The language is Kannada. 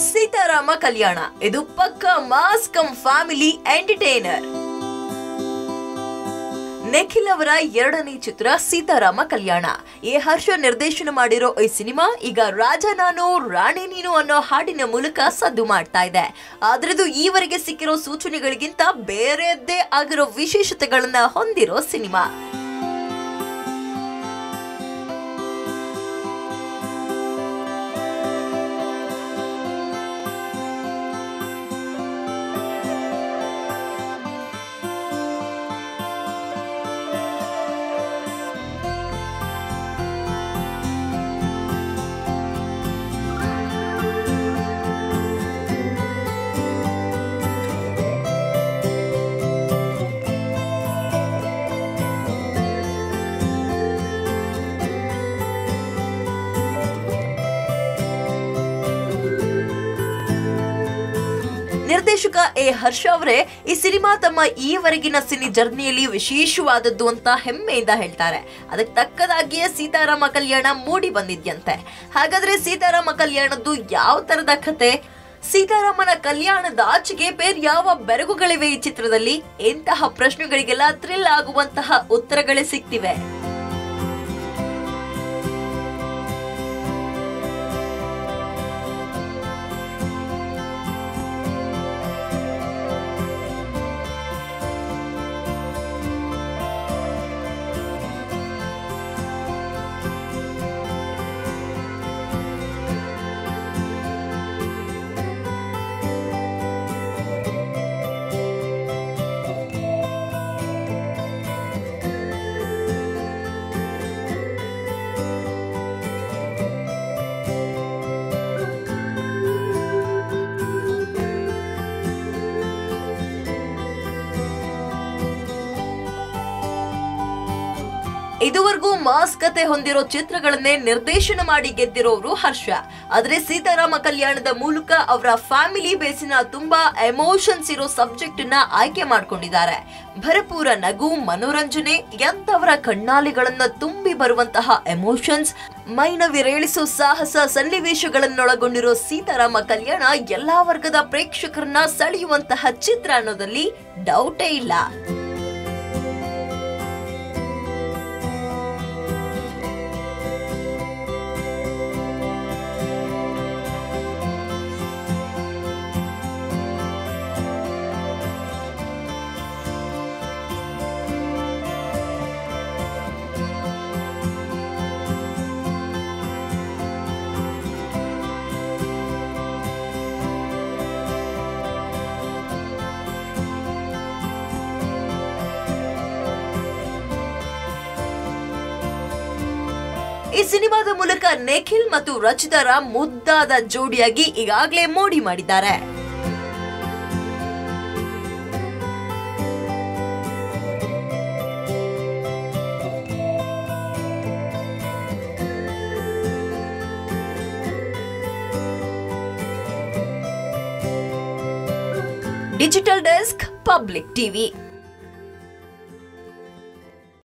ಸೀತಾರಾಮ ಕಲ್ಯಾಣ ಇದು ಪಕ್ಕ mass cum family entertainer. Nikhil ಅವರ ಎರಡನೇ ಚಿತ್ರ ಸೀತಾರಾಮ ಕಲ್ಯಾಣ. ಹರ್ಷ ನಿರ್ದೇಶನ ಮಾಡಿರೋ ಈ ಸಿನಿಮಾ ಈಗ ರಾಜ ನಾನು ರಾಣಿ ನೀನು ಅನ್ನೋ ಹಾಡಿನ ಮೂಲಕ ಸದ್ದು ಮಾಡ್ತಾ ಇದೆ. ಆದ್ರದು ಈವರೆಗೆ ಸಿಕ್ಕಿರೋ ಸೂಚನೆಗಳಿಗಿಂತ ಬೇರೆಯದ್ದೇ ಆಗಿರೋ ವಿಶೇಷತೆಗಳನ್ನ ಹೊಂದಿರೋ ಸಿನಿಮಾ. ನಿರ್ದೇಶಕ ಹರ್ಷ ಅವರೇ ಈ ಸಿನಿಮಾ ತಮ್ಮ ಈವರೆಗಿನ ಸಿನಿ ಜರ್ನಿಯಲ್ಲಿ ವಿಶೇಷವಾದದ್ದು ಅಂತ ಹೆಮ್ಮೆಯಿಂದ ಹೇಳ್ತಾರೆ. ಅದಕ್ಕೆ ತಕ್ಕದಾಗಿಯೇ ಸೀತಾರಾಮ ಕಲ್ಯಾಣ ಮೂಡಿ ಬಂದಿದ್ಯಂತೆ. ಹಾಗಾದ್ರೆ ಸೀತಾರಾಮ ಕಲ್ಯಾಣದ್ದು ಯಾವ ತರದ ಕತೆ? ಸೀತಾರಾಮನ ಕಲ್ಯಾಣದ ಆಚೆಗೆ ಬೇರೆ ಯಾವ ಬೆರಗುಗಳಿವೆ ಈ ಚಿತ್ರದಲ್ಲಿ? ಇಂತಹ ಪ್ರಶ್ನೆಗಳಿಗೆಲ್ಲ ಥ್ರಿಲ್ ಆಗುವಂತಹ ಉತ್ತರಗಳೇ ಸಿಗ್ತಿವೆ. ಇದುವರೆಗೂ ಮಾಸ್ ಕತೆ ಹೊಂದಿರೋ ಚಿತ್ರಗಳನ್ನೇ ನಿರ್ದೇಶನ ಮಾಡಿ ಗೆದ್ದಿರೋರು ಹರ್ಷ. ಆದ್ರೆ ಸೀತಾರಾಮ ಕಲ್ಯಾಣದ ಮೂಲಕ ಅವರ ಫ್ಯಾಮಿಲಿ ಬೇಸಿನ ತುಂಬಾ ಎಮೋಷನ್ಸ್ ಇರೋ ಸಬ್ಜೆಕ್ಟ್ ನ ಆಯ್ಕೆ ಮಾಡ್ಕೊಂಡಿದ್ದಾರೆ. ಭರಪೂರ ನಗು, ಮನೋರಂಜನೆ, ಎಂತವರ ಕಣ್ಣಾಲಿಗಳನ್ನ ತುಂಬಿ ಬರುವಂತಹ ಎಮೋಷನ್ಸ್, ಮೈನವಿರೇಳಿಸೋ ಸಾಹಸ ಸನ್ನಿವೇಶಗಳನ್ನೊಳಗೊಂಡಿರೋ ಸೀತಾರಾಮ ಕಲ್ಯಾಣ ಎಲ್ಲಾ ವರ್ಗದ ಪ್ರೇಕ್ಷಕರನ್ನ ಸೆಳೆಯುವಂತಹ ಚಿತ್ರ ಅನ್ನೋದಲ್ಲಿ ಡೌಟೇ ಇಲ್ಲ. ಈ ಸಿನಿಮಾದ ಮೂಲಕ ನಿಖಿಲ್ ಮತ್ತು ರಚಿತಾರ ಮುದ್ದಾದ ಜೋಡಿಯಾಗಿ ಈಗಾಗಲೇ ಮೋಡಿ ಮಾಡಿದ್ದಾರೆ. Digital desk, public TV.